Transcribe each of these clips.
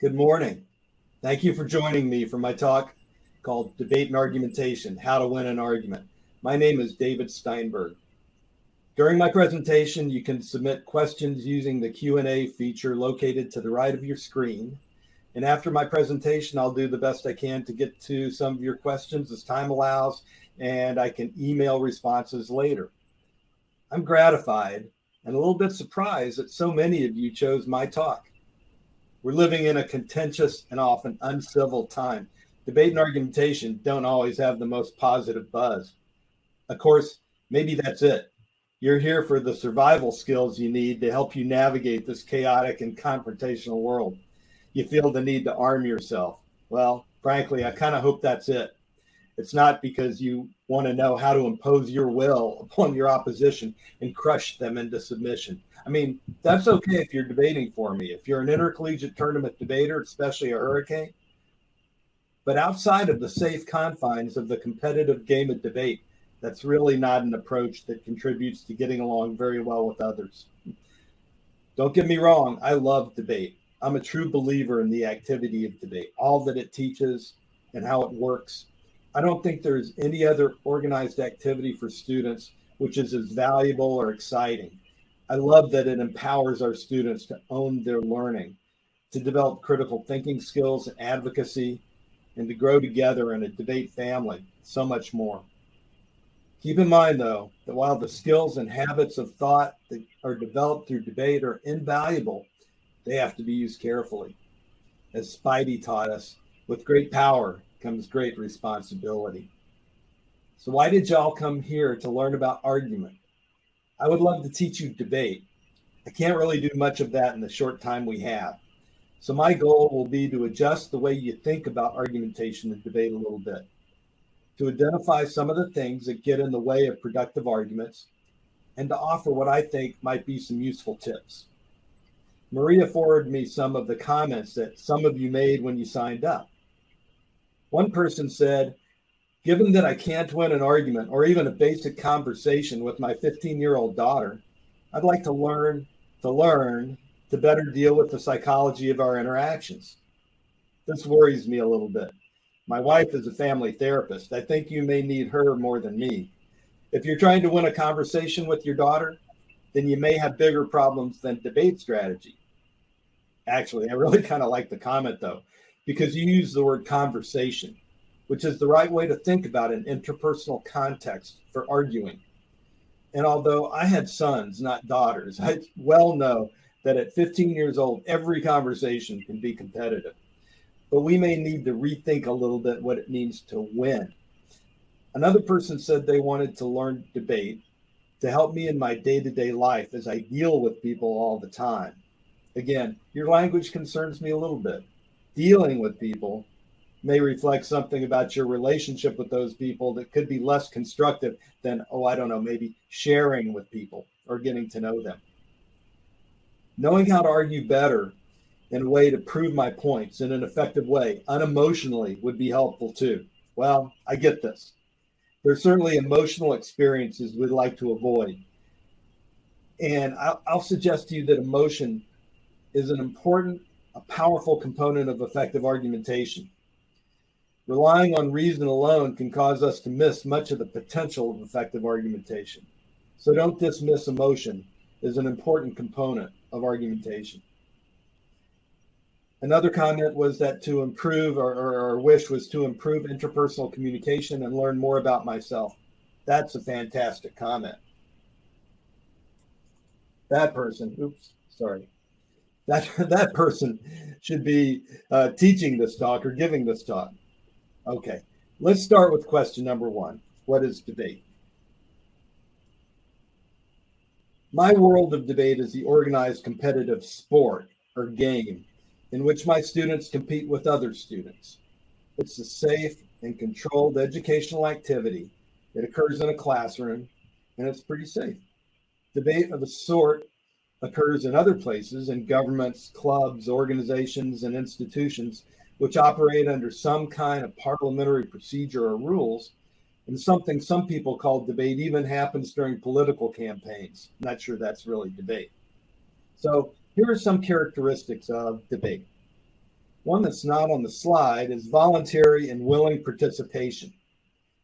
Good morning. Thank you for joining me for my talk called Debate and Argumentation, How to Win an Argument. My name is David Steinberg. During my presentation, you can submit questions using the Q&A feature located to the right of your screen. And after my presentation, I'll do the best I can to get to some of your questions as time allows, and I can email responses later. I'm gratified and a little bit surprised that so many of you chose my talk. We're living in a contentious and often uncivil time. Debate and argumentation don't always have the most positive buzz. Of course, maybe that's it. You're here for the survival skills you need to help you navigate this chaotic and confrontational world. You feel the need to arm yourself. Well, frankly, I kind of hope that's it. It's not because you want to know how to impose your will upon your opposition and crush them into submission. I mean, that's okay if you're debating for me. If you're an intercollegiate tournament debater, especially a hurricane, but outside of the safe confines of the competitive game of debate, that's really not an approach that contributes to getting along very well with others. Don't get me wrong, I love debate. I'm a true believer in the activity of debate, all that it teaches and how it works. I don't think there's any other organized activity for students which is as valuable or exciting. I love that it empowers our students to own their learning, to develop critical thinking skills and advocacy, and to grow together in a debate family, so much more. Keep in mind, though, that while the skills and habits of thought that are developed through debate are invaluable, they have to be used carefully. As Spidey taught us, with great power comes great responsibility. So why did y'all come here to learn about argument? I would love to teach you debate. I can't really do much of that in the short time we have. So my goal will be to adjust the way you think about argumentation and debate a little bit, to identify some of the things that get in the way of productive arguments, and to offer what I think might be some useful tips. Maria forwarded me some of the comments that some of you made when you signed up. One person said, given that I can't win an argument or even a basic conversation with my 15-year-old daughter, I'd like to learn to better deal with the psychology of our interactions. This worries me a little bit. My wife is a family therapist. I think you may need her more than me. If you're trying to win a conversation with your daughter, then you may have bigger problems than debate strategy. Actually, I really kind of like the comment, though, because you use the word conversation, which is the right way to think about an interpersonal context for arguing. And although I had sons, not daughters, I well know that at 15 years old, every conversation can be competitive. But we may need to rethink a little bit what it means to win. Another person said they wanted to learn debate to help me in my day-to-day life as I deal with people all the time. Again, your language concerns me a little bit. Dealing with people may reflect something about your relationship with those people that could be less constructive than, maybe sharing with people or getting to know them. Knowing how to argue better in a way to prove my points in an effective way, unemotionally, would be helpful too. Well, I get this. There's certainly emotional experiences we'd like to avoid. And I'll suggest to you that emotion is a powerful component of effective argumentation. Relying on reason alone can cause us to miss much of the potential of effective argumentation. So don't dismiss emotion as an important component of argumentation. Another comment was that to improve, or wish was to improve interpersonal communication and learn more about myself. That's a fantastic comment. That person should be teaching this talk or giving this talk. Okay, let's start with question number one. What is debate? My world of debate is the organized competitive sport or game in which my students compete with other students. It's a safe and controlled educational activity. It occurs in a classroom, and it's pretty safe. Debate of a sort occurs in other places, in governments, clubs, organizations, and institutions, which operate under some kind of parliamentary procedure or rules. And something some people call debate even happens during political campaigns. Not sure that's really debate. So here are some characteristics of debate. One that's not on the slide is voluntary and willing participation.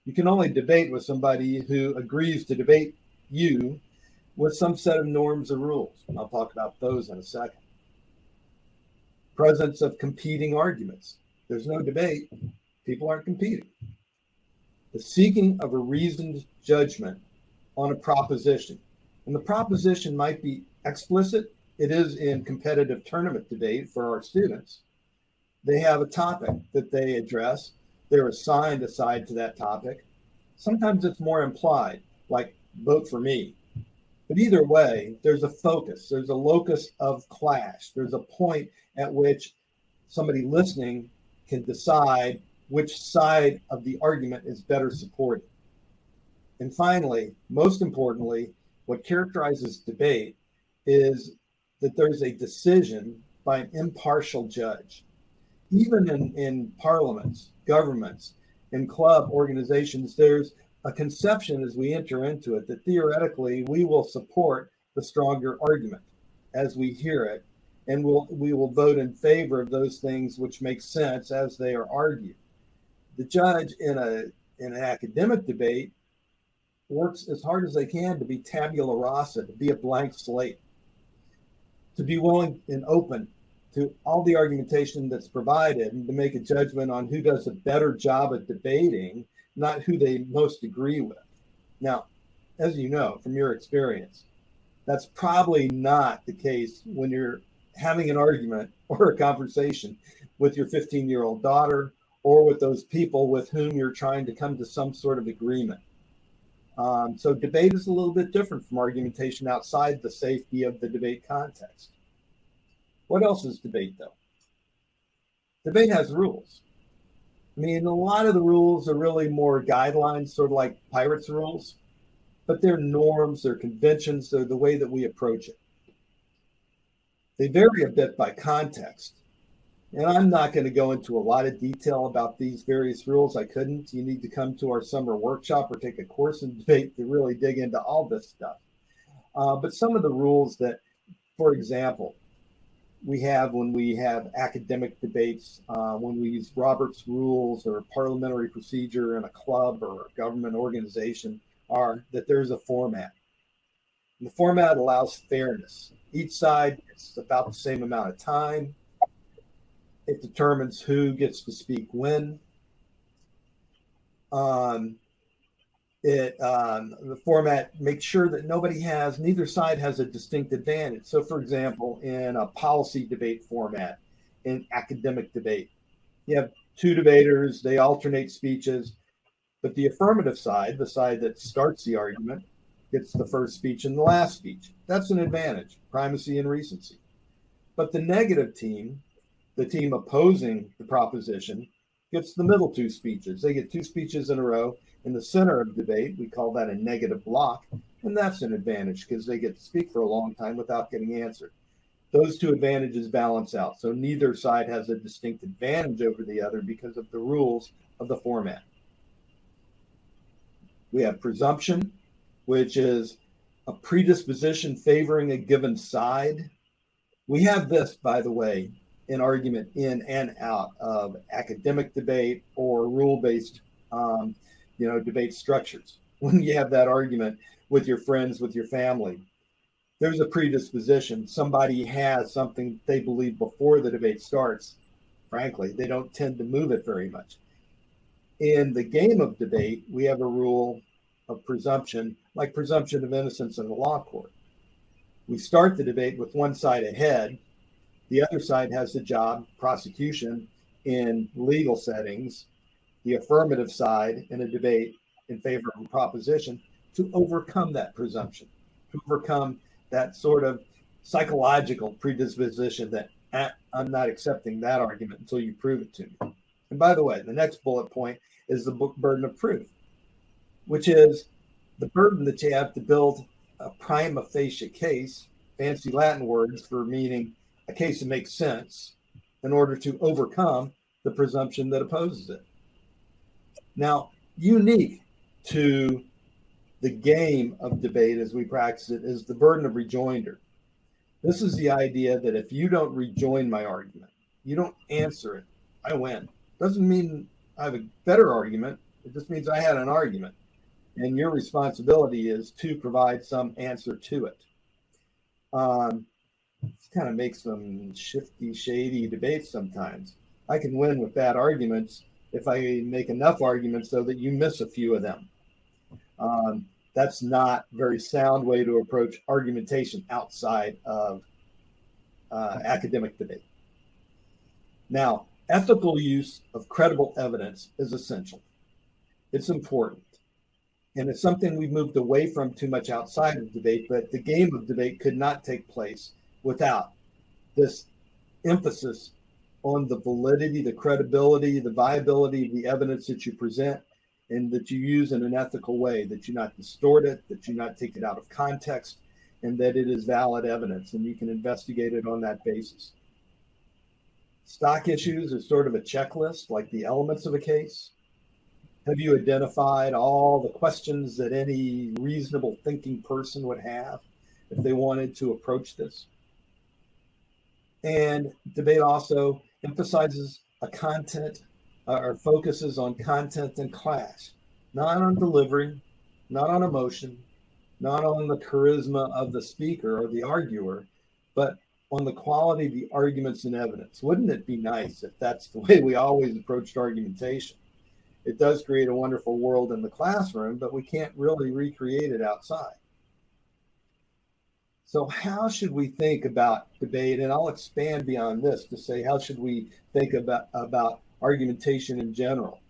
You can only debate with somebody who agrees to debate you with some set of norms or rules. I'll talk about those in a second. Presence of competing arguments. There's no debate. People aren't competing. The seeking of a reasoned judgment on a proposition. And the proposition might be explicit. It is in competitive tournament debate for our students. They have a topic that they address. They're assigned a side to that topic. Sometimes it's more implied, like vote for me. But either way, there's a focus. There's a locus of clash. There's a point at which somebody listening can decide which side of the argument is better supported. And finally, most importantly, what characterizes debate is that there's a decision by an impartial judge. Even in parliaments, governments, in club organizations, there's a conception as we enter into it that theoretically we will support the stronger argument as we hear it, and we will vote in favor of those things which make sense as they are argued. The judge in an academic debate works as hard as they can to be tabula rasa, to be a blank slate, to be willing and open to all the argumentation that's provided and to make a judgment on who does a better job at debating, not who they most agree with. Now, as you know from your experience, that's probably not the case when you're having an argument or a conversation with your 15-year-old daughter or with those people with whom you're trying to come to some sort of agreement. So debate is a little bit different from argumentation outside the safety of the debate context. What else is debate, though? Debate has rules. I mean, a lot of the rules are really more guidelines, sort of like Pirates' rules, but they're norms, they're conventions, they're the way that we approach it. They vary a bit by context. And I'm not going to go into a lot of detail about these various rules. I couldn't. You need to come to our summer workshop or take a course in debate to really dig into all this stuff. But some of the rules that, for example, we have when we have academic debates, when we use Robert's rules or parliamentary procedure in a club or a government organization, are that there's a format. And the format allows fairness. Each side gets about the same amount of time. It determines who gets to speak when. The format makes sure that neither side has a distinct advantage. So, for example, in a policy debate format, in academic debate, you have two debaters, they alternate speeches, but the affirmative side, the side that starts the argument, gets the first speech and the last speech. That's an advantage, primacy and recency. But the negative team, the team opposing the proposition, gets the middle two speeches. They get two speeches in a row in the center of debate. We call that a negative block, and that's an advantage because they get to speak for a long time without getting answered. Those two advantages balance out, so neither side has a distinct advantage over the other because of the rules of the format. We have presumption, which is a predisposition favoring a given side. We have this, by the way, in argument in and out of academic debate or rule-based debate structures. When you have that argument with your friends, with your family, there's a predisposition. Somebody has something they believe before the debate starts. Frankly, they don't tend to move it very much. In the game of debate, we have a rule of presumption, like presumption of innocence in the law court. We start the debate with one side ahead. The other side has the job, prosecution in legal settings, the affirmative side in a debate in favor of a proposition, to overcome that presumption, to overcome that sort of psychological predisposition that I'm not accepting that argument until you prove it to me. And by the way, the next bullet point is the burden of proof, which is the burden that you have to build a prima facie case, fancy Latin words for meaning a case that makes sense, in order to overcome the presumption that opposes it. Now, unique to the game of debate as we practice it is the burden of rejoinder. This is the idea that if you don't rejoin my argument, You don't answer it. I win. Doesn't mean I have a better argument. It just means I had an argument. And your responsibility is to provide some answer to it. Kind of makes some shifty, shady debates sometimes. I can win with bad arguments if I make enough arguments so that you miss a few of them. That's not a very sound way to approach argumentation outside of academic debate. Now, ethical use of credible evidence is essential. It's important. And it's something we've moved away from too much outside of debate, but the game of debate could not take place without this emphasis on the validity, the credibility, the viability of the evidence that you present, and that you use in an ethical way, that you not distort it, that you not take it out of context, and that it is valid evidence, and you can investigate it on that basis. Stock issues is sort of a checklist, like the elements of a case. Have you identified all the questions that any reasonable thinking person would have if they wanted to approach this? And debate also emphasizes a content or focuses on content and class, not on delivery, not on emotion, not on the charisma of the speaker or the arguer, but on the quality of the arguments and evidence. Wouldn't it be nice if that's the way we always approached argumentation? It does create a wonderful world in the classroom, but we can't really recreate it outside. So how should we think about debate? And I'll expand beyond this to say, how should we think about argumentation in general?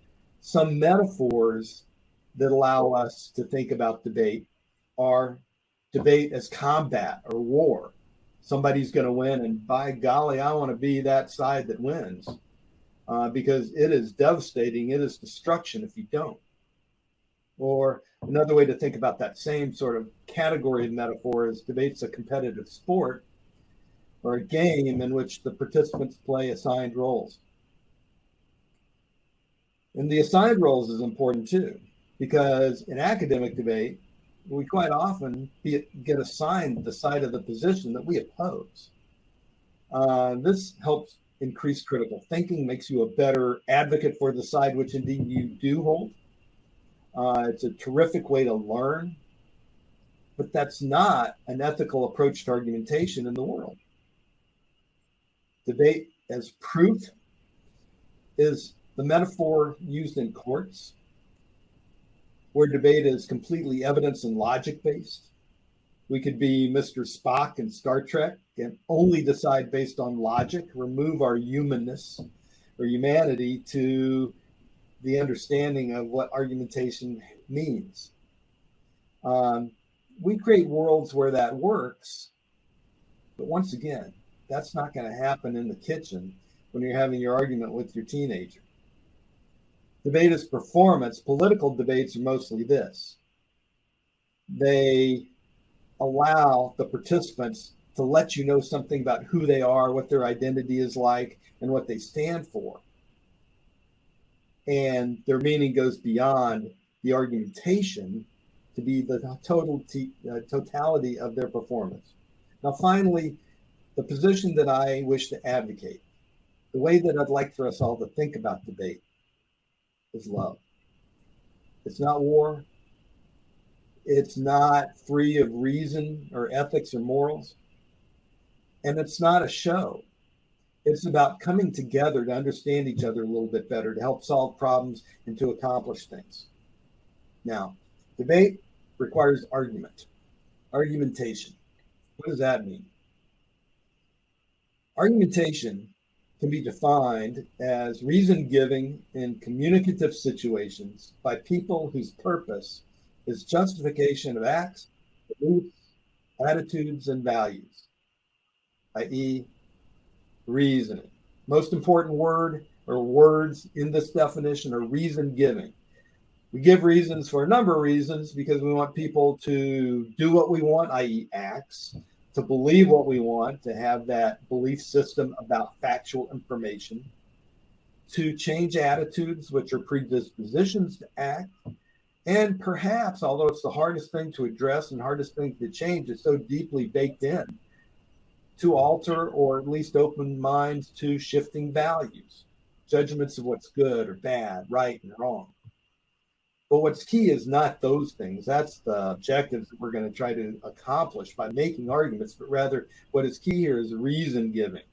Some metaphors that allow us to think about debate are debate as combat or war. Somebody's going to win, and by golly, I want to be that side that wins. Because it is devastating, it is destruction if you don't. Or another way to think about that same sort of category of metaphor is debate's a competitive sport or a game in which the participants play assigned roles. And the assigned roles is important too, because in academic debate, we quite often get assigned the side of the position that we oppose. This helps increase critical thinking, makes you a better advocate for the side which indeed you do hold. It's a terrific way to learn, but that's not an ethical approach to argumentation in the world. Debate as proof is the metaphor used in courts, where debate is completely evidence and logic based. We could be Mr. Spock in Star Trek and only decide based on logic, remove our humanness or humanity to the understanding of what argumentation means. We create worlds where that works, but once again, that's not going to happen in the kitchen when you're having your argument with your teenager. Debate is performance. Political debates are mostly this. They allow the participants to let you know something about who they are, what their identity is like, and what they stand for. And their meaning goes beyond the argumentation to be the totality of their performance. Now, finally, the position that I wish to advocate, the way that I'd like for us all to think about debate is love. It's not war. It's not free of reason or ethics or morals. And it's not a show. It's about coming together to understand each other a little bit better, to help solve problems and to accomplish things. Now, debate requires argument, argumentation. What does that mean? Argumentation can be defined as reason giving in communicative situations by people whose purpose is justification of acts, beliefs, attitudes, and values, i.e., reasoning. Most important word or words in this definition are reason giving. We give reasons for a number of reasons because we want people to do what we want, i.e., acts, to believe what we want, to have that belief system about factual information, to change attitudes, which are predispositions to act, and perhaps, although it's the hardest thing to address and hardest thing to change, it's so deeply baked in, to alter or at least open minds to shifting values, judgments of what's good or bad, right and wrong. But what's key is not those things. That's the objectives that we're going to try to accomplish by making arguments, but rather what is key here is reason giving.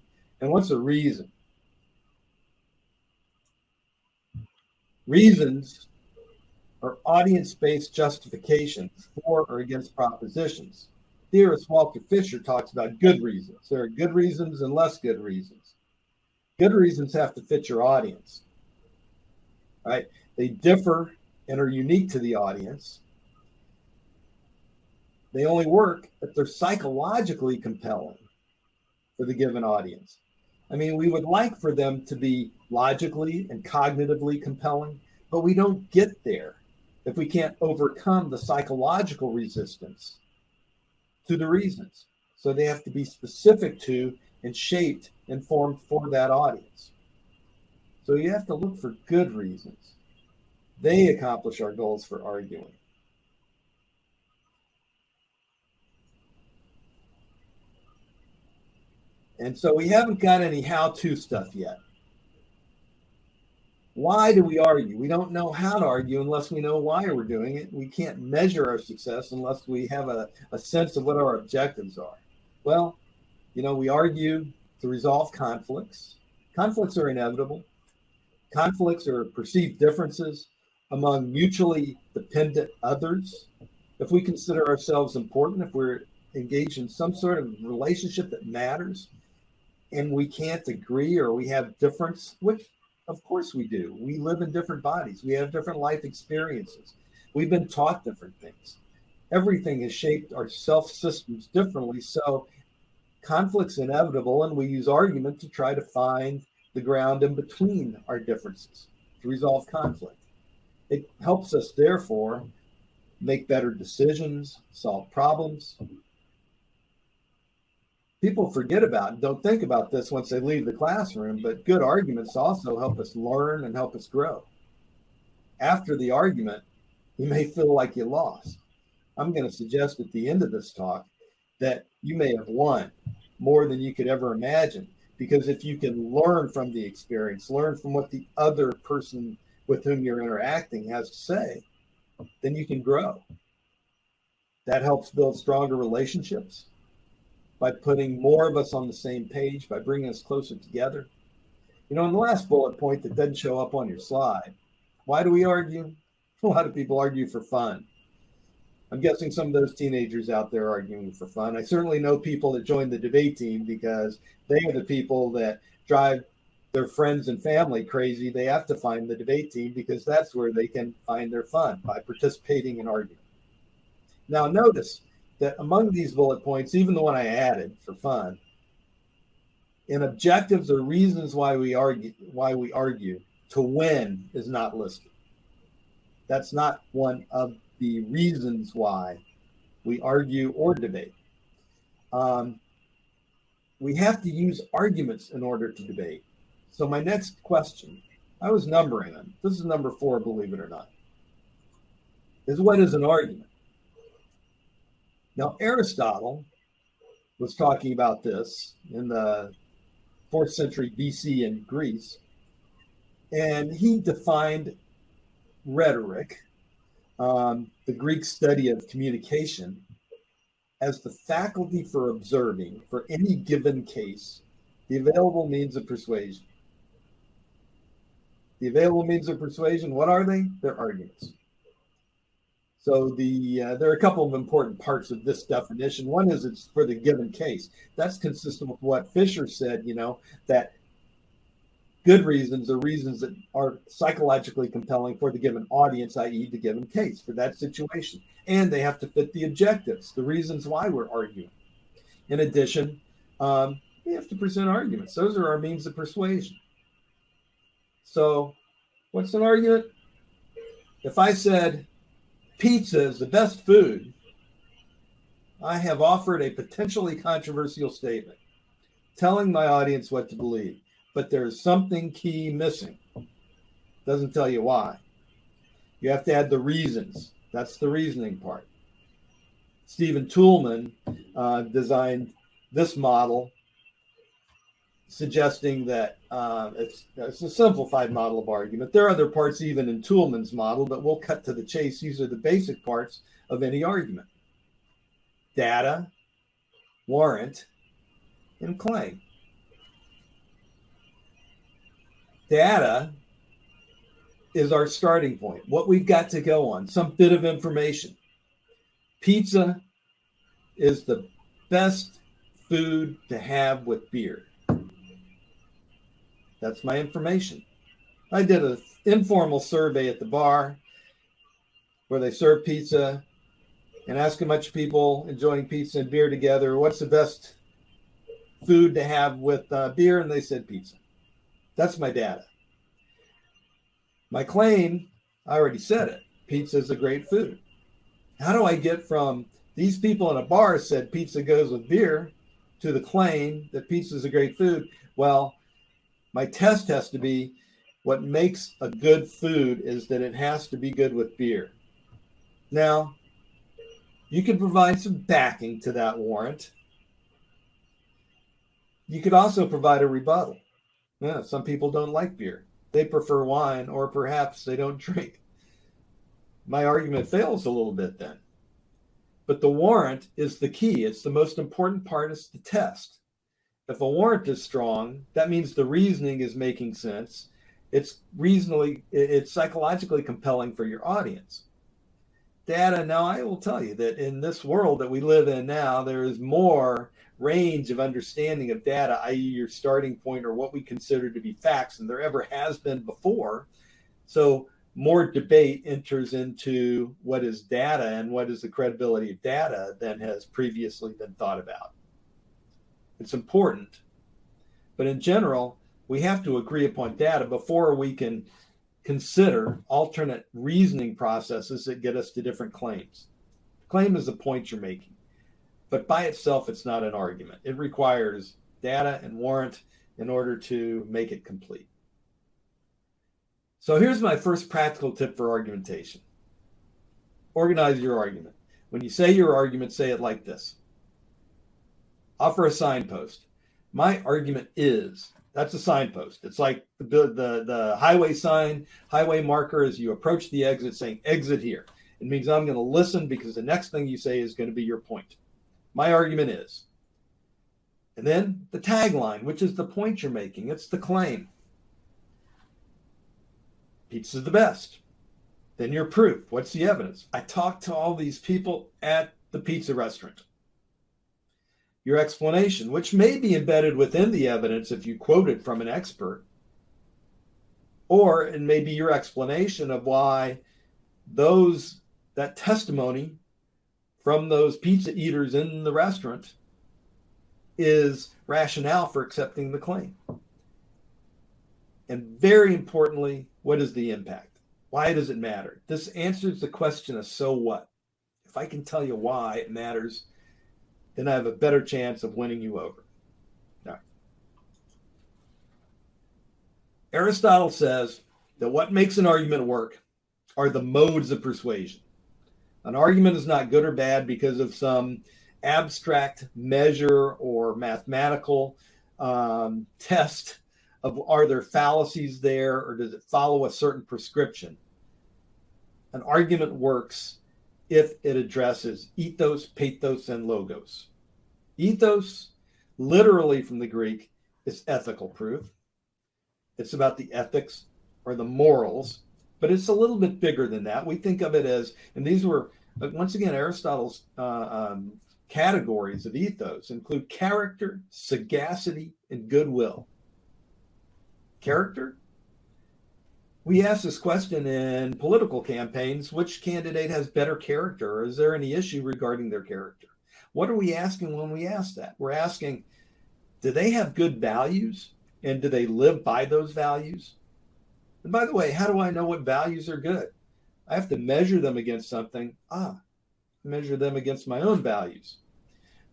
And what's a reason? Reasons are audience-based justifications for or against propositions. Theorist Walter Fisher talks about good reasons. There are good reasons and less good reasons. Good reasons have to fit your audience, right? They differ and are unique to the audience. They only work if they're psychologically compelling for the given audience. I mean, we would like for them to be logically and cognitively compelling, but we don't get there if we can't overcome the psychological resistance to the reasons. So they have to be specific to and shaped and formed for that audience. So you have to look for good reasons. They accomplish our goals for arguing. And so we haven't got any how-to stuff yet. Why do we argue? We don't know how to argue unless we know why we're doing it. We can't measure our success unless we have a sense of what our objectives are. Well, we argue to resolve conflicts. Conflicts are inevitable. Conflicts are perceived differences among mutually dependent others. If we consider ourselves important, if we're engaged in some sort of relationship that matters, and we can't agree or we have difference, which of course we do. We live in different bodies. We have different life experiences. We've been taught different things. Everything has shaped our self-systems differently. So conflict's inevitable, and we use argument to try to find the ground in between our differences to resolve conflict. It helps us, therefore, make better decisions, solve problems. People forget about and don't think about this once they leave the classroom, but good arguments also help us learn and help us grow. After the argument, you may feel like you lost. I'm going to suggest at the end of this talk that you may have won more than you could ever imagine, because if you can learn from the experience, learn from what the other person with whom you're interacting has to say, then you can grow. That helps build stronger relationships by putting more of us on the same page, by bringing us closer together. In the last bullet point that doesn't show up on your slide, why do we argue? A lot of people argue for fun. I'm guessing some of those teenagers out there are arguing for fun. I certainly know people that join the debate team because they are the people that drive their friends and family crazy. They have to find the debate team because that's where they can find their fun, by participating in argument. Now notice that among these bullet points, even the one I added for fun, in objectives or reasons why we argue, to win is not listed. That's not one of the reasons why we argue or debate. We have to use arguments in order to debate. So my next question, I was numbering them. This is number 4, believe it or not, is what is an argument? Now, Aristotle was talking about this in the 4th century BC in Greece, and he defined rhetoric, the Greek study of communication, as the faculty for observing, for any given case, the available means of persuasion. The available means of persuasion, what are they? They're arguments. So there are a couple of important parts of this definition. One is it's for the given case. That's consistent with what Fisher said, that good reasons are reasons that are psychologically compelling for the given audience, i.e. the given case for that situation. And they have to fit the objectives, the reasons why we're arguing. In addition, we have to present arguments. Those are our means of persuasion. So what's an argument? If I said pizza is the best food, I have offered a potentially controversial statement, telling my audience what to believe. But there's something key missing. Doesn't tell you why. You have to add the reasons. That's the reasoning part. Stephen Toulmin designed this model suggesting that it's a simplified model of argument. There are other parts even in Toulmin's model, but we'll cut to the chase. These are the basic parts of any argument: data, warrant, and claim. Data is our starting point, what we've got to go on, some bit of information. Pizza is the best food to have with beer. That's my information. I did an informal survey at the bar where they serve pizza and asked a bunch of people enjoying pizza and beer together, what's the best food to have with beer? And they said pizza. That's my data. My claim, I already said it. Pizza is a great food. How do I get from these people in a bar said pizza goes with beer to the claim that pizza is a great food? Well, my test has to be what makes a good food is that it has to be good with beer. Now, you can provide some backing to that warrant. You could also provide a rebuttal. Yeah, some people don't like beer. They prefer wine, or perhaps they don't drink. My argument fails a little bit then. But the warrant is the key. It's the most important part is the test. If a warrant is strong, that means the reasoning is making sense. It's psychologically compelling for your audience. Data, now I will tell you that in this world that we live in now, there is more range of understanding of data, i.e. your starting point or what we consider to be facts, than there ever has been before. So more debate enters into what is data and what is the credibility of data than has previously been thought about. It's important, but in general, we have to agree upon data before we can consider alternate reasoning processes that get us to different claims. Claim is the point you're making, but by itself, it's not an argument. It requires data and warrant in order to make it complete. So here's my first practical tip for argumentation. Organize your argument. When you say your argument, say it like this. Offer a signpost. My argument is, that's a signpost. It's like the highway sign, highway marker as you approach the exit saying exit here. It means I'm going to listen because the next thing you say is going to be your point. My argument is. And then the tagline, which is the point you're making. It's the claim. Pizza's the best. Then your proof. What's the evidence? I talked to all these people at the pizza restaurant. Your explanation, which may be embedded within the evidence if you quote it from an expert, or it may be your explanation of why that testimony from those pizza eaters in the restaurant is rationale for accepting the claim. And very importantly, what is the impact? Why does it matter? This answers the question of so what? If I can tell you why it matters, then I have a better chance of winning you over. Now, Aristotle says that what makes an argument work are the modes of persuasion. An argument is not good or bad because of some abstract measure or mathematical test of are there fallacies there or does it follow a certain prescription. An argument works if it addresses ethos, pathos, and logos. Ethos, literally from the Greek, is ethical proof. It's about the ethics or the morals, but it's a little bit bigger than that. We think of it as, and these were, once again, Aristotle's categories of ethos include character, sagacity, and goodwill. Character? We ask this question in political campaigns, which candidate has better character, or is there any issue regarding their character? What are we asking when we ask that? We're asking, do they have good values, and do they live by those values? And by the way, how do I know what values are good? I have to measure them against something. Measure them against my own values.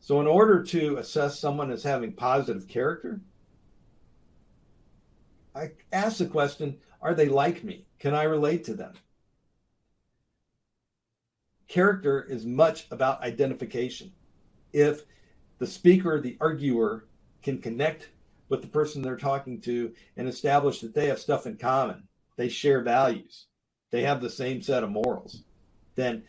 So in order to assess someone as having positive character, I ask the question, are they like me? Can I relate to them? Character is much about identification. If the speaker, the arguer, can connect with the person they're talking to and establish that they have stuff in common, they share values, they have the same set of morals, then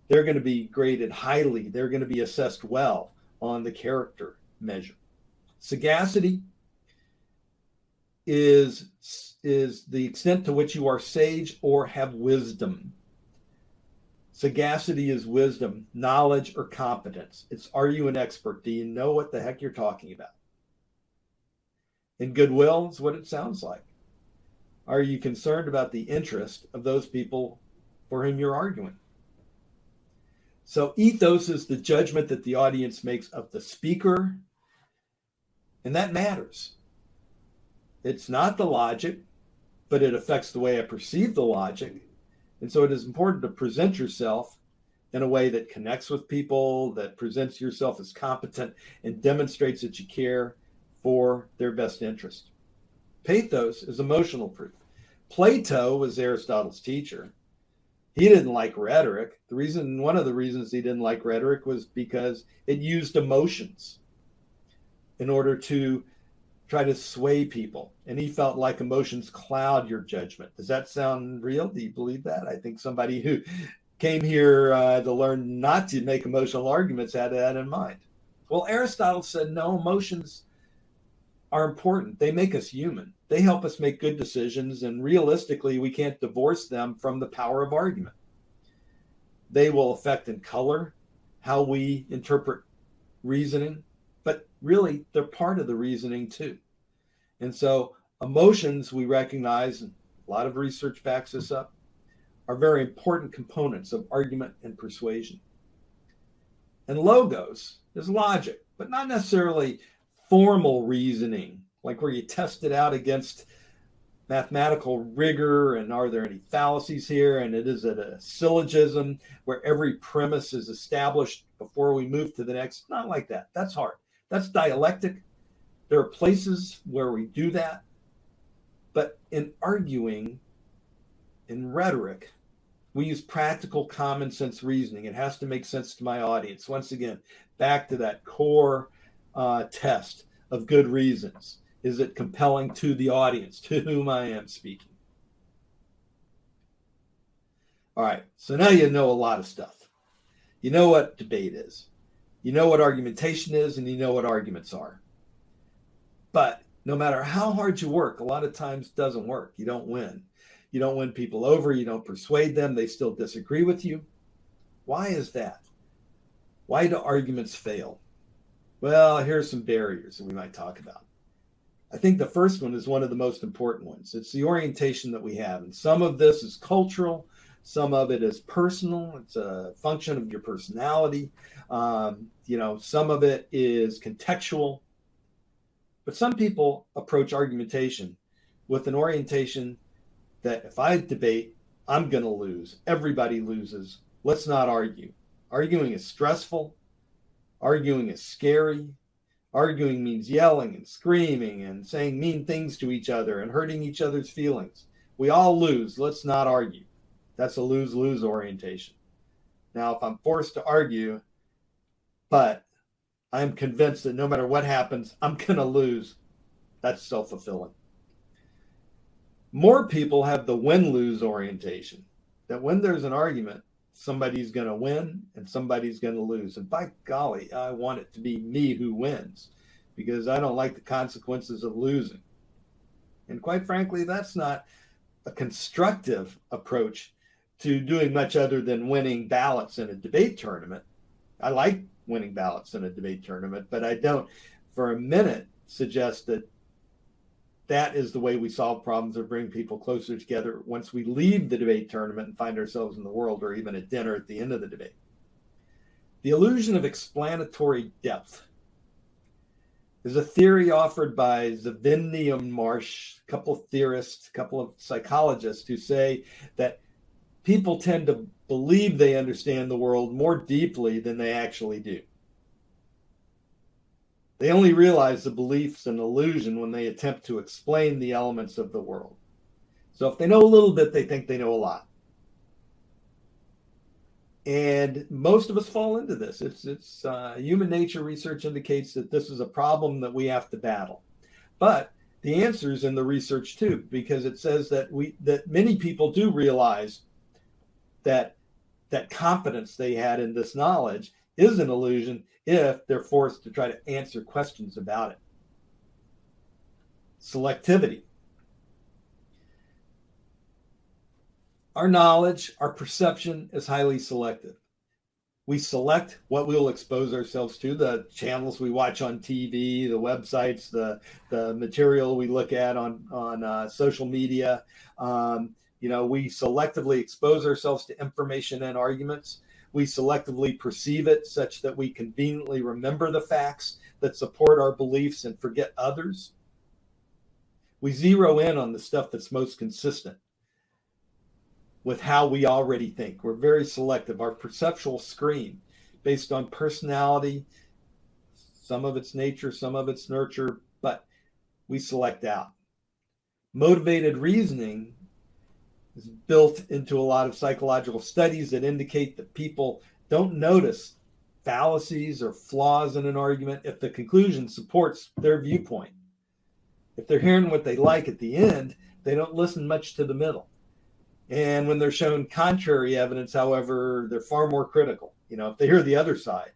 they're going to be graded highly. They're going to be assessed well on the character measure. Sagacity is the extent to which you are sage or have wisdom. Sagacity is wisdom, knowledge, or competence. It's, are you an expert? Do you know what the heck you're talking about? And goodwill is what it sounds like. Are you concerned about the interest of those people for whom you're arguing? So ethos is the judgment that the audience makes of the speaker, and that matters. It's not the logic, but it affects the way I perceive the logic. And so it is important to present yourself in a way that connects with people, that presents yourself as competent and demonstrates that you care for their best interest. Pathos is emotional proof. Plato was Aristotle's teacher. He didn't like rhetoric. One of the reasons he didn't like rhetoric was because it used emotions in order to try to sway people. And he felt like emotions cloud your judgment. Does that sound real? Do you believe that? I think somebody who came here to learn not to make emotional arguments had that in mind. Well, Aristotle said, no, emotions are important. They make us human. They help us make good decisions. And realistically, we can't divorce them from the power of argument. They will affect in color how we interpret reasoning, but really they're part of the reasoning too. And so emotions, we recognize, and a lot of research backs this up, are very important components of argument and persuasion. And logos is logic, but not necessarily formal reasoning, like where you test it out against mathematical rigor and are there any fallacies here, and it is a syllogism where every premise is established before we move to the next. Not like that. That's hard. That's dialectic. There are places where we do that. But in arguing, in rhetoric, we use practical common sense reasoning. It has to make sense to my audience. Once again, back to that core test of good reasons. Is it compelling to the audience to whom I am speaking? All right, so now you know a lot of stuff. You know what debate is. You know what argumentation is, and you know what arguments are. But no matter how hard you work, a lot of times it doesn't work. You don't win. You don't win people over. You don't persuade them. They still disagree with you. Why is that? Why do arguments fail? Well, here's some barriers that we might talk about. I think the first one is one of the most important ones. It's the orientation that we have. And some of this is cultural. Some of it is personal. It's a function of your personality. Some of it is contextual. But some people approach argumentation with an orientation that if I debate, I'm going to lose. Everybody loses. Let's not argue. Arguing is stressful. Arguing is scary. Arguing means yelling and screaming and saying mean things to each other and hurting each other's feelings. We all lose. Let's not argue. That's a lose-lose orientation. Now, if I'm forced to argue, but I'm convinced that no matter what happens, I'm going to lose, that's self-fulfilling. More people have the win-lose orientation, that when there's an argument, somebody's going to win and somebody's going to lose. And by golly, I want it to be me who wins because I don't like the consequences of losing. And quite frankly, that's not a constructive approach to doing much other than winning ballots in a debate tournament. I like winning ballots in a debate tournament, but I don't for a minute suggest that that is the way we solve problems or bring people closer together once we leave the debate tournament and find ourselves in the world or even at dinner at the end of the debate. The illusion of explanatory depth is a theory offered by Zbigniew and Marsh, a couple of theorists, a couple of psychologists who say that people tend to believe they understand the world more deeply than they actually do. They only realize the belief's an illusion when they attempt to explain the elements of the world. So if they know a little bit, they think they know a lot. And most of us fall into this. It's human nature research indicates that this is a problem that we have to battle. But the answer is in the research too, because it says that many people do realize that confidence they had in this knowledge is an illusion if they're forced to try to answer questions about it. Selectivity. Our knowledge, our perception is highly selective. We select what we'll expose ourselves to, the channels we watch on TV, the websites, the material we look at on social media. We selectively expose ourselves to information and arguments. We selectively perceive it such that we conveniently remember the facts that support our beliefs and forget others. We zero in on the stuff that's most consistent with how we already think. We're very selective. Our perceptual screen, based on personality, some of its nature, some of its nurture, but we select out. Motivated reasoning is built into a lot of psychological studies that indicate that people don't notice fallacies or flaws in an argument if the conclusion supports their viewpoint. If they're hearing what they like at the end, they don't listen much to the middle. And when they're shown contrary evidence, however, they're far more critical. If they hear the other side,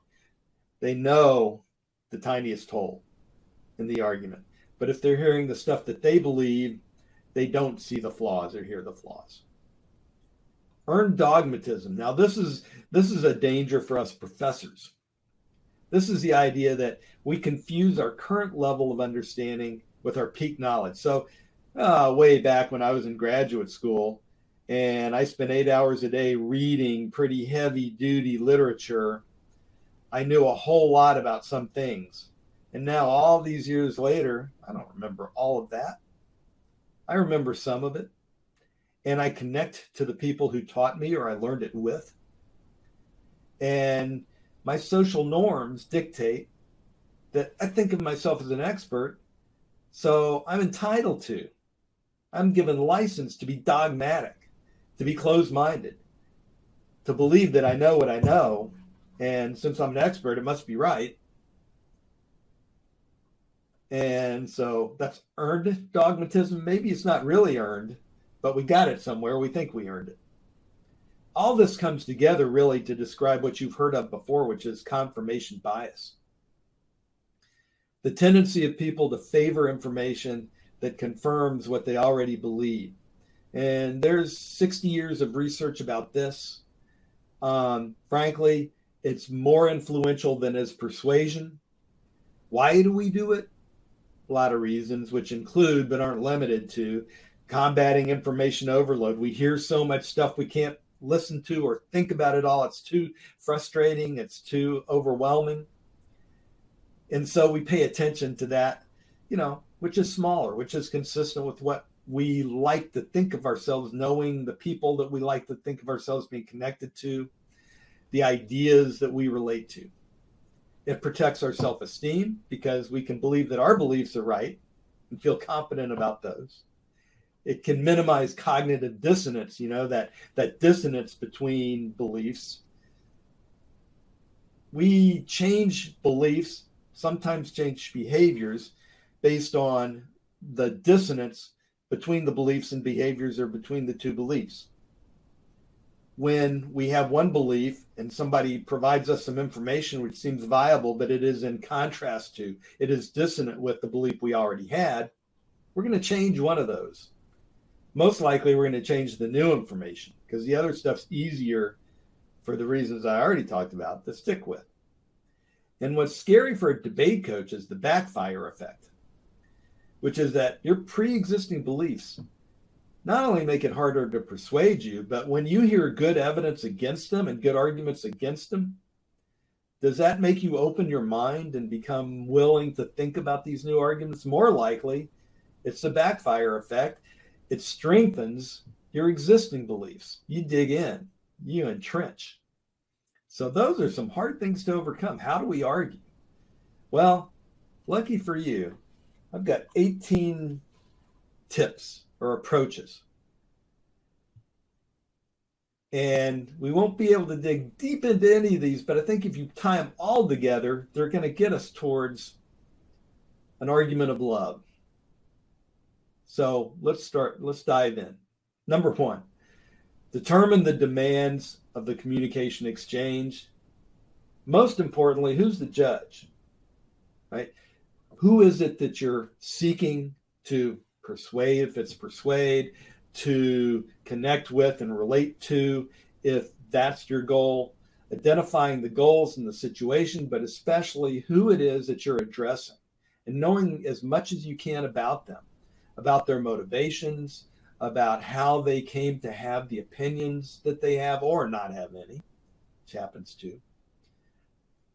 they know the tiniest hole in the argument. But if they're hearing the stuff that they believe, they don't see the flaws or hear the flaws. Earned dogmatism. Now, this is a danger for us professors. This is the idea that we confuse our current level of understanding with our peak knowledge. So way back when I was in graduate school, and I spent 8 hours a day reading pretty heavy-duty literature, I knew a whole lot about some things. And now, all these years later, I don't remember all of that. I remember some of it. And I connect to the people who taught me or I learned it with. And my social norms dictate that I think of myself as an expert, so I'm entitled to. I'm given license to be dogmatic, to be closed-minded, to believe that I know what I know, and since I'm an expert, it must be right. And so that's earned dogmatism. Maybe it's not really earned, but we got it somewhere. We think we earned it. All this comes together really to describe what you've heard of before, which is confirmation bias. The tendency of people to favor information that confirms what they already believe. And there's 60 years of research about this. Frankly, it's more influential than is persuasion. Why do we do it? A lot of reasons, which include, but aren't limited to, combating information overload. We hear so much stuff we can't listen to or think about it all. It's too frustrating. It's too overwhelming. And so we pay attention to that, which is smaller, which is consistent with what we like to think of ourselves, knowing the people that we like to think of ourselves being connected to, the ideas that we relate to. It protects our self-esteem because we can believe that our beliefs are right and feel confident about those. It can minimize cognitive dissonance, that dissonance between beliefs. We change beliefs, sometimes change behaviors based on the dissonance between the beliefs and behaviors or between the two beliefs. When we have one belief and somebody provides us some information which seems viable, but it is in contrast to, it is dissonant with the belief we already had, we're going to change one of those. Most likely we're going to change the new information because the other stuff's easier for the reasons I already talked about to stick with. And what's scary for a debate coach is the backfire effect, which is that your pre-existing beliefs not only make it harder to persuade you, but when you hear good evidence against them and good arguments against them, does that make you open your mind and become willing to think about these new arguments? More likely, it's the backfire effect. It strengthens your existing beliefs. You dig in, you entrench. So those are some hard things to overcome. How do we argue? Well, lucky for you, I've got 18 tips or approaches. And we won't be able to dig deep into any of these, but I think if you tie them all together, they're going to get us towards an argument of love. So let's dive in. Number one, determine the demands of the communication exchange. Most importantly, who's the judge, right? Who is it that you're seeking to persuade, if it's persuade, to connect with and relate to, if that's your goal? Identifying the goals and the situation, but especially who it is that you're addressing, and knowing as much as you can about them, about their motivations, about how they came to have the opinions that they have or not have any, which happens too.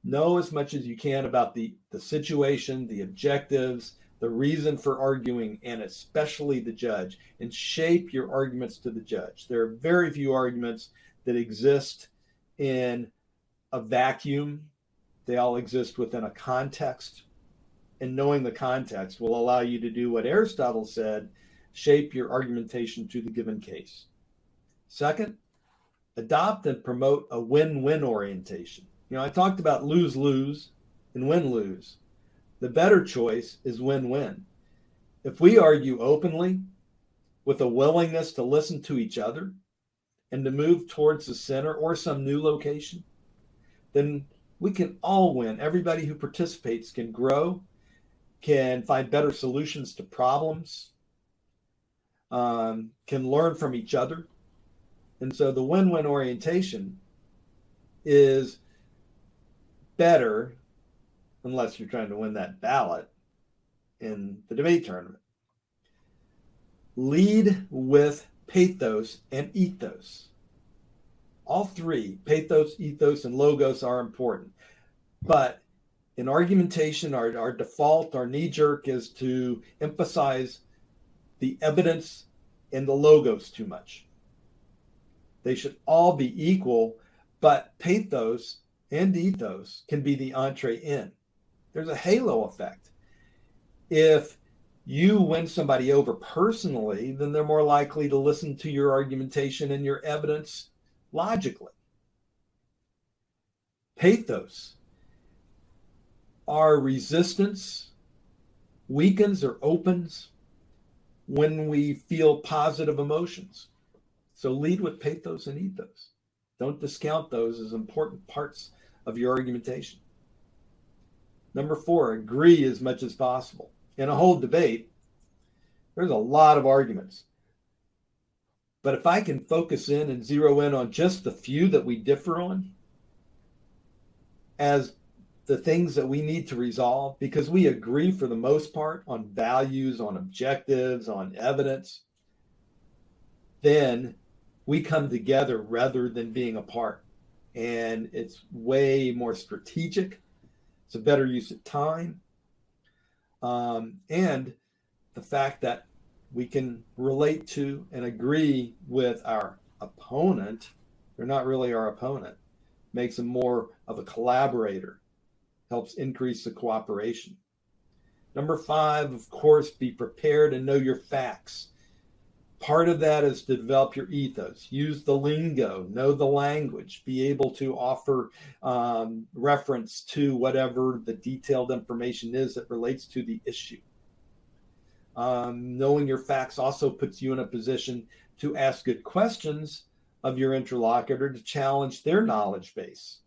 Know as much as you can about the situation, the objectives, the reason for arguing, and especially the judge, and shape your arguments to the judge. There are very few arguments that exist in a vacuum. They all exist within a context, and knowing the context will allow you to do what Aristotle said, shape your argumentation to the given case. Second, adopt and promote a win-win orientation. I talked about lose-lose and win-lose. The better choice is win-win. If we argue openly with a willingness to listen to each other and to move towards the center or some new location, then we can all win. Everybody who participates can grow, can find better solutions to problems, can learn from each other. And so the win-win orientation is better, unless you're trying to win that ballot in the debate tournament. Lead with pathos and ethos. All three, pathos, ethos, and logos, are important. But in argumentation, our default, our knee-jerk is to emphasize the evidence and the logos too much. They should all be equal, but pathos and ethos can be the entree in. There's a halo effect. If you win somebody over personally, then they're more likely to listen to your argumentation and your evidence logically. Pathos, our resistance weakens or opens when we feel positive emotions. So lead with pathos and ethos. Don't discount those as important parts of your argumentation. Number 4, agree as much as possible. In a whole debate, there's a lot of arguments. But if I can focus in and zero in on just the few that we differ on as the things that we need to resolve, because we agree for the most part on values, on objectives, on evidence, then we come together rather than being apart. And it's way more strategic. It's a better use of time. And the fact that we can relate to and agree with our opponent, they're not really our opponent, makes them more of a collaborator, helps increase the cooperation. Number 5, of course, be prepared and know your facts. Part of that is to develop your ethos. Use the lingo, know the language, be able to offer reference to whatever the detailed information is that relates to the issue. Knowing your facts also puts you in a position to ask good questions of your interlocutor to challenge their knowledge base,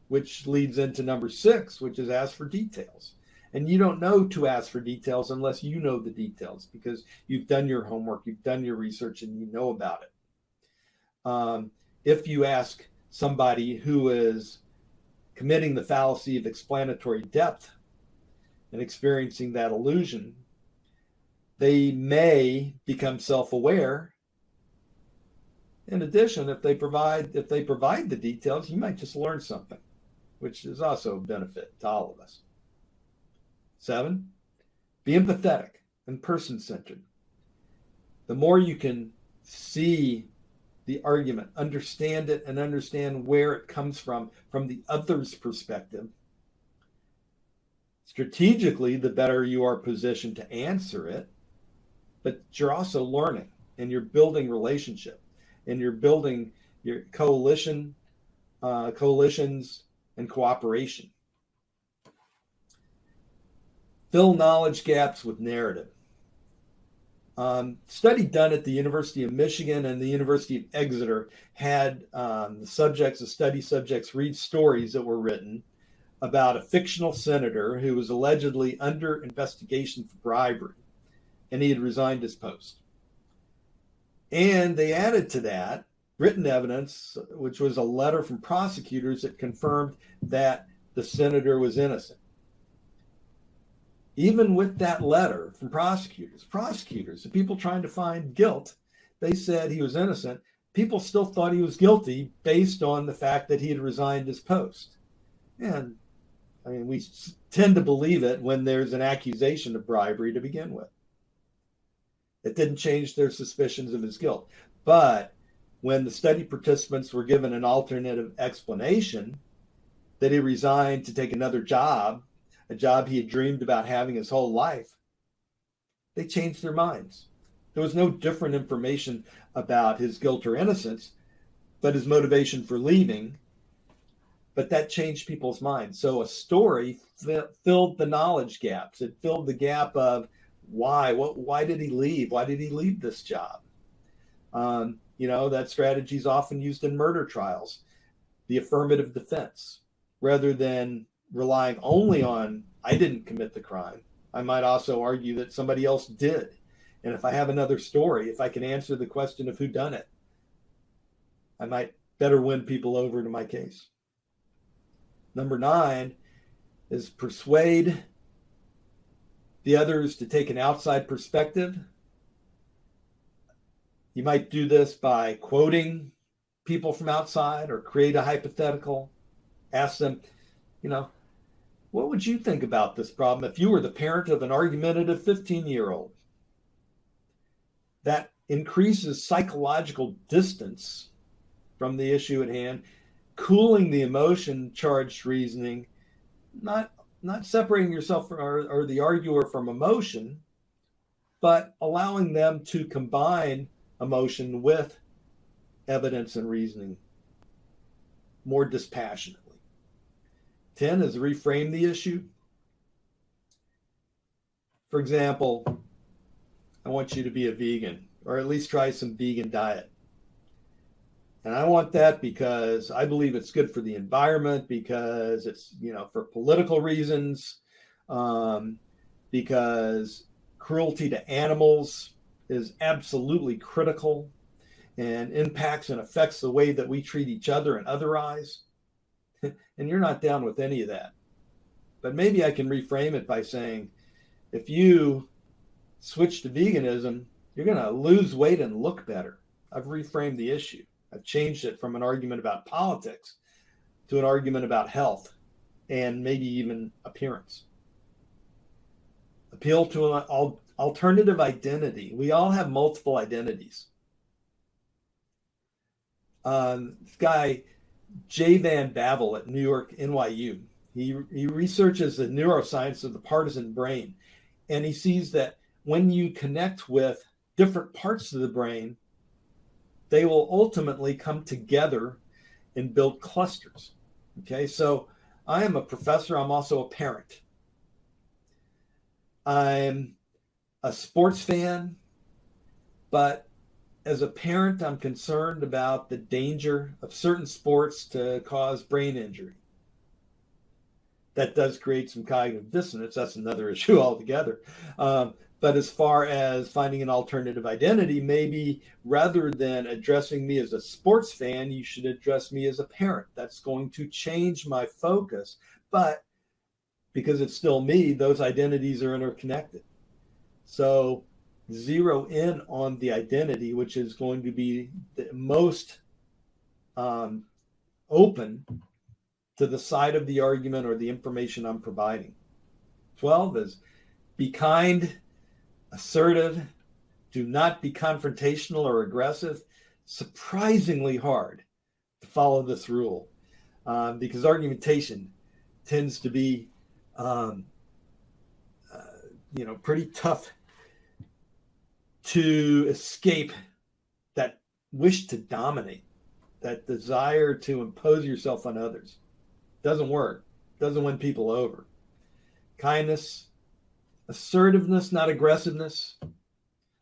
which leads into number 6, which is ask for details. And you don't know to ask for details unless you know the details, because you've done your homework, you've done your research, and you know about it. If you ask somebody who is committing the fallacy of explanatory depth and experiencing that illusion, they may become self-aware. In addition, if they provide the details, you might just learn something, which is also a benefit to all of us. 7, be empathetic and person-centered. The more you can see the argument, understand it, and understand where it comes from the other's perspective, strategically, the better you are positioned to answer it. But you're also learning, and you're building relationship, and you're building your coalitions and cooperation. Fill knowledge gaps with narrative. Study done at the University of Michigan and the University of Exeter had the study subjects read stories that were written about a fictional senator who was allegedly under investigation for bribery, and he had resigned his post. And they added to that written evidence, which was a letter from prosecutors that confirmed that the senator was innocent. Even with that letter from prosecutors, the people trying to find guilt, they said he was innocent. People still thought he was guilty based on the fact that he had resigned his post. And I mean, we tend to believe it when there's an accusation of bribery to begin with. It didn't change their suspicions of his guilt. But when the study participants were given an alternative explanation that he resigned to take another job, a job he had dreamed about having his whole life, they changed their minds. There was no different information about his guilt or innocence, but his motivation for leaving. But that changed people's minds. So a story filled the knowledge gaps. It filled the gap of why. Why did he leave? Why did he leave this job? That strategy is often used in murder trials, the affirmative defense, rather than relying only on, I didn't commit the crime. I might also argue that somebody else did. And if I have another story, if I can answer the question of who done it, I might better win people over to my case. Number 9 is persuade the others to take an outside perspective. You might do this by quoting people from outside or create a hypothetical. Ask them, what would you think about this problem if you were the parent of an argumentative 15-year-old? That increases psychological distance from the issue at hand, cooling the emotion-charged reasoning, not separating yourself or the arguer from emotion, but allowing them to combine emotion with evidence and reasoning more dispassionately. 10 is reframe the issue. For example, I want you to be a vegan, or at least try some vegan diet. And I want that because I believe it's good for the environment, because it's, for political reasons, because cruelty to animals is absolutely critical and impacts and affects the way that we treat each other and otherize. And you're not down with any of that. But maybe I can reframe it by saying, if you switch to veganism, you're going to lose weight and look better. I've reframed the issue. I've changed it from an argument about politics to an argument about health and maybe even appearance. Appeal to an alternative identity. We all have multiple identities. This guy, Jay Van Bavel at New York, NYU, he researches the neuroscience of the partisan brain, and he sees that when you connect with different parts of the brain, they will ultimately come together and build clusters. Okay, so I am a professor. I'm also a parent. I'm a sports fan, but as a parent, I'm concerned about the danger of certain sports to cause brain injury. That does create some cognitive dissonance. That's another issue altogether. But as far as finding an alternative identity, maybe rather than addressing me as a sports fan, you should address me as a parent. That's going to change my focus. But because it's still me, those identities are interconnected. So zero in on the identity, which is going to be the most open to the side of the argument or the information I'm providing. 12 is be kind, assertive, do not be confrontational or aggressive. Surprisingly hard to follow this rule because argumentation tends to be pretty tough to escape that wish to dominate, that desire to impose yourself on others. Doesn't work. Doesn't win people over. Kindness, assertiveness, not aggressiveness.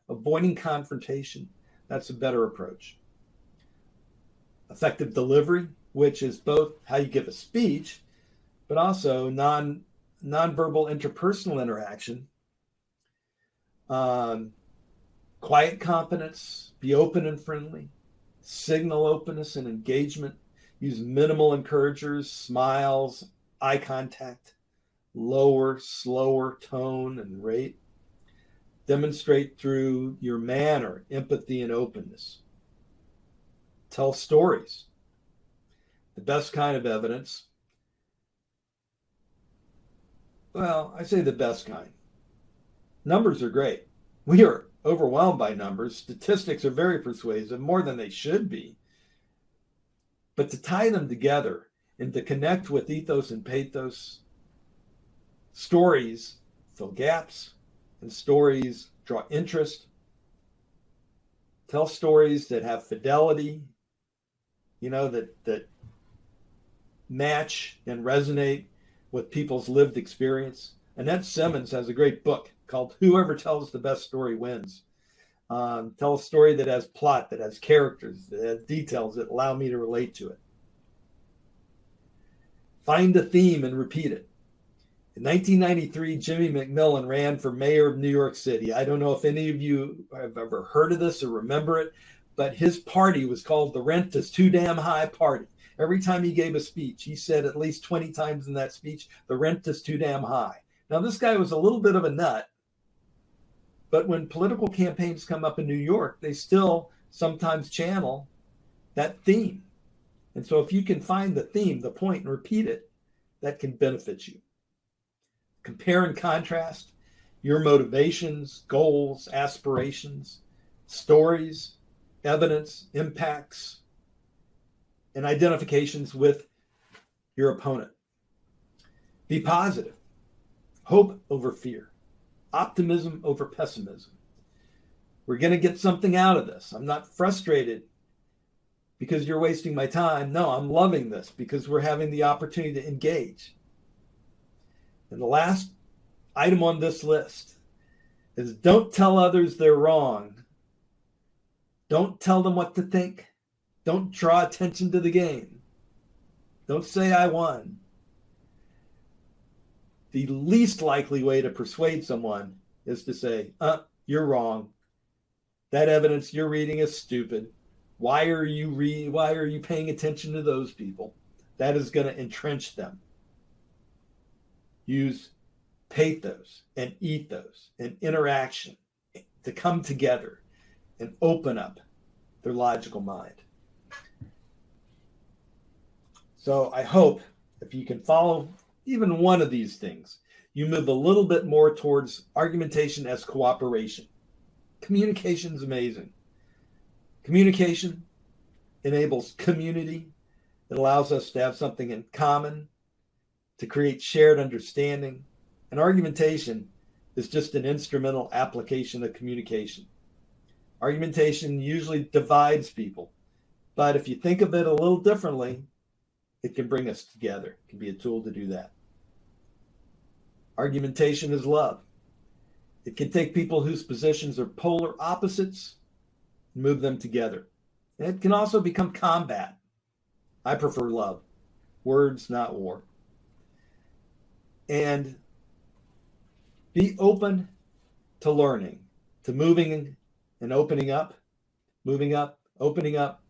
avoiding confrontation. That's a better approach. Effective delivery, which is both how you give a speech, but also nonverbal interpersonal interaction. Quiet confidence, be open and friendly, signal openness and engagement, use minimal encouragers, smiles, eye contact, lower, slower tone and rate. Demonstrate through your manner, empathy and openness. Tell stories. The best kind of evidence, well, I say the best kind. Numbers are great. We are overwhelmed by numbers. Statistics are very persuasive, more than they should be. But to tie them together and to connect with ethos and pathos, stories fill gaps and stories draw interest. Tell stories that have fidelity, that match and resonate with people's lived experience. Annette Simmons has a great book called Whoever Tells the Best Story Wins. Tell a story that has plot, that has characters, that has details that allow me to relate to it. Find a theme and repeat it. In 1993, Jimmy McMillan ran for mayor of New York City. I don't know if any of you have ever heard of this or remember it, but his party was called the Rent is Too Damn High Party. Every time he gave a speech, he said at least 20 times in that speech, the rent is too damn high. Now, this guy was a little bit of a nut, but when political campaigns come up in New York, they still sometimes channel that theme. And so if you can find the theme, the point, and repeat it, that can benefit you. Compare and contrast your motivations, goals, aspirations, stories, evidence, impacts, and identifications with your opponent. Be positive. Hope over fear. Optimism over pessimism. We're going to get something out of this. I'm not frustrated because you're wasting my time. No, I'm loving this because we're having the opportunity to engage. And the last item on this list is don't tell others they're wrong. Don't tell them what to think. Don't draw attention to the game. Don't say I won. The least likely way to persuade someone is to say, you're wrong. That evidence you're reading is stupid. Why are you paying attention to those people? That is going to entrench them. Use pathos and ethos and interaction to come together and open up their logical mind. So I hope if you can follow even one of these things, you move a little bit more towards argumentation as cooperation. Communication is amazing. Communication enables community. It allows us to have something in common, to create shared understanding. And argumentation is just an instrumental application of communication. Argumentation usually divides people, but if you think of it a little differently, it can bring us together. It can be a tool to do that. Argumentation is love. It can take people whose positions are polar opposites and move them together. And it can also become combat. I prefer love. Words, not war. And be open to learning, to moving and opening up, moving up, opening up.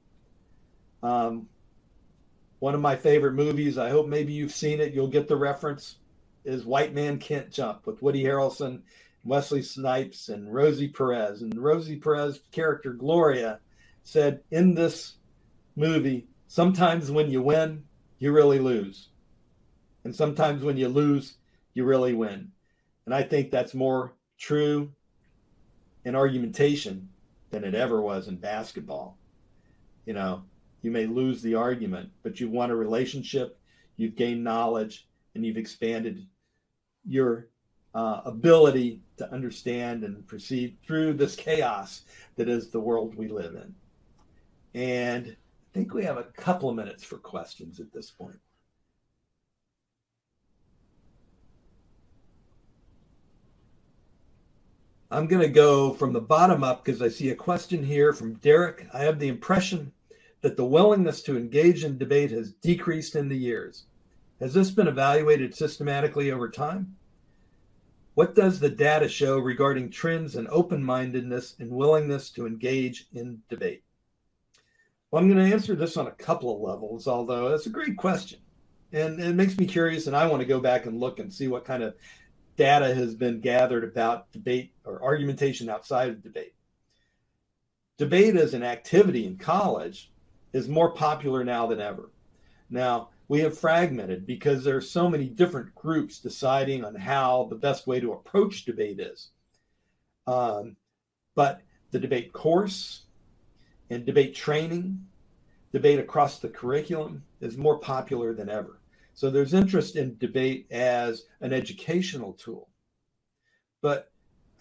One of my favorite movies, I hope maybe you've seen it, you'll get the reference, is White Man Can't Jump with Woody Harrelson, Wesley Snipes, and Rosie Perez. And Rosie Perez's character, Gloria, said in this movie, sometimes when you win, you really lose. And sometimes when you lose, you really win. And I think that's more true in argumentation than it ever was in basketball. You may lose the argument, but you've won a relationship, you've gained knowledge, and you've expanded your ability to understand and proceed through this chaos that is the world we live in. And I think we have a couple of minutes for questions at this point. I'm going to go from the bottom up because I see a question here from Derek. I have the impression that the willingness to engage in debate has decreased in the years. Has this been evaluated systematically over time? What does the data show regarding trends in open-mindedness and willingness to engage in debate? Well, I'm going to answer this on a couple of levels, although that's a great question. And it makes me curious, and I want to go back and look and see what kind of data has been gathered about debate or argumentation outside of debate. Debate as an activity in college is more popular now than ever. Now, we have fragmented because there are so many different groups deciding on how the best way to approach debate is. But the debate course and debate training, debate across the curriculum is more popular than ever. So there's interest in debate as an educational tool. But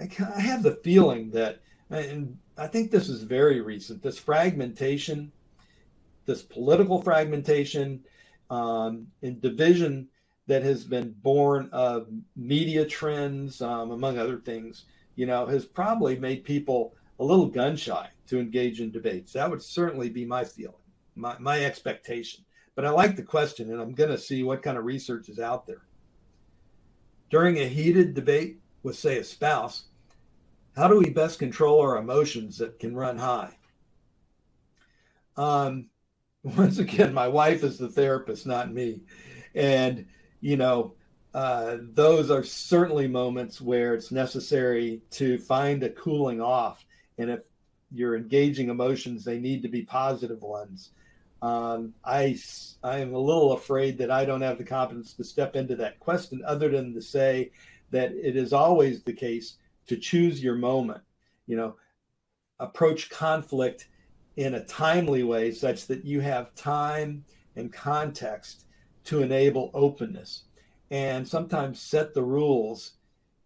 I have the feeling that, and I think this is very recent, this fragmentation, this political fragmentation and division that has been born of media trends, among other things, has probably made people a little gun shy to engage in debates. That would certainly be my feeling, my expectation. But I like the question, and I'm going to see what kind of research is out there. During a heated debate with, say, a spouse, how do we best control our emotions that can run high? Once again, my wife is the therapist, not me. And, those are certainly moments where it's necessary to find a cooling off. And if you're engaging emotions, they need to be positive ones. I am a little afraid that I don't have the competence to step into that question, other than to say that it is always the case to choose your moment, approach conflict in a timely way such that you have time and context to enable openness, and sometimes set the rules,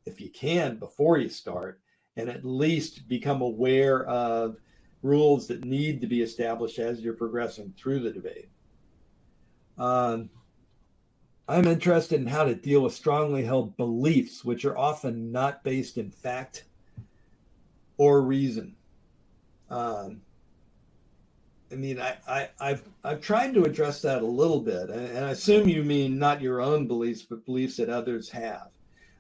if you can, before you start, and at least become aware of rules that need to be established as you're progressing through the debate. I'm interested in how to deal with strongly held beliefs, which are often not based in fact or reason. I've tried to address that a little bit, and I assume you mean not your own beliefs, but beliefs that others have.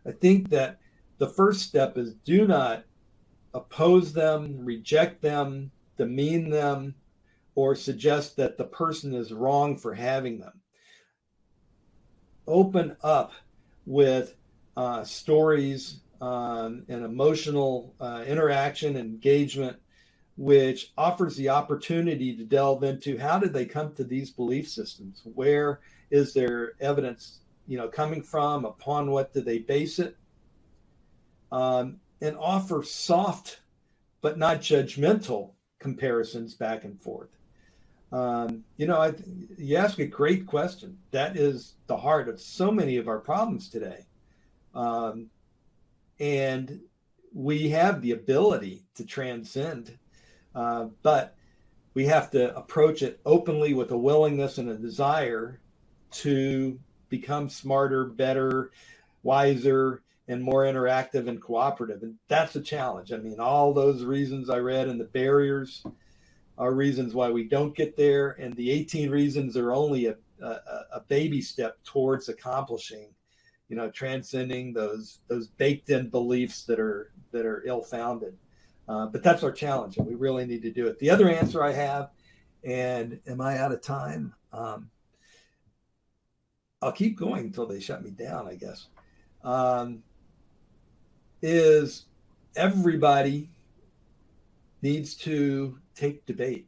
I think that the first step is do not oppose them, reject them, demean them, or suggest that the person is wrong for having them. Open up with stories and emotional interaction, engagement, which offers the opportunity to delve into how did they come to these belief systems? Where is their evidence, coming from? Upon what do they base it? And offer soft but not judgmental comparisons back and forth. You ask a great question. That is the heart of so many of our problems today. And we have the ability to transcend, but we have to approach it openly with a willingness and a desire to become smarter, better, wiser, and more interactive and cooperative. And that's a challenge. All those reasons I read and the barriers are reasons why we don't get there. And the 18 reasons are only a baby step towards accomplishing, transcending those baked in beliefs that are ill-founded. But that's our challenge, and we really need to do it. The other answer I have, and am I out of time? I'll keep going until they shut me down, I guess. Is everybody needs to take debate.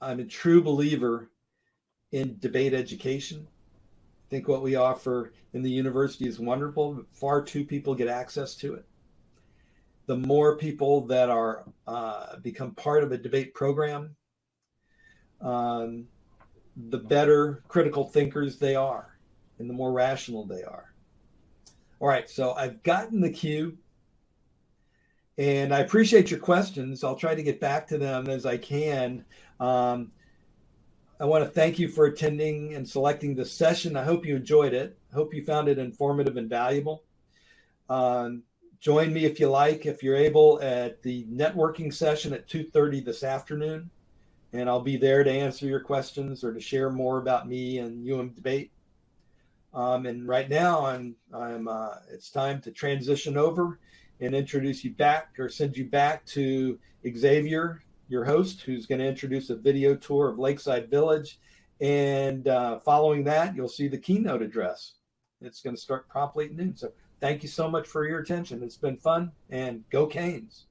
I'm a true believer in debate education. I think what we offer in the university is wonderful, but far too people get access to it. The more people that are become part of a debate program, the better critical thinkers they are, and the more rational they are. All right, so I've gotten the cue, and I appreciate your questions. I'll try to get back to them as I can. I want to thank you for attending and selecting this session. I hope you enjoyed it. I hope you found it informative and valuable. Join me if you like, if you're able, at the networking session at 2:30 this afternoon. And I'll be there to answer your questions or to share more about me and debate. And right now, it's time to transition over and introduce you back or send you back to Xavier, your host, who's going to introduce a video tour of Lakeside Village. And following that, you'll see the keynote address. It's going to start promptly at noon. So thank you so much for your attention. It's been fun, and go Canes.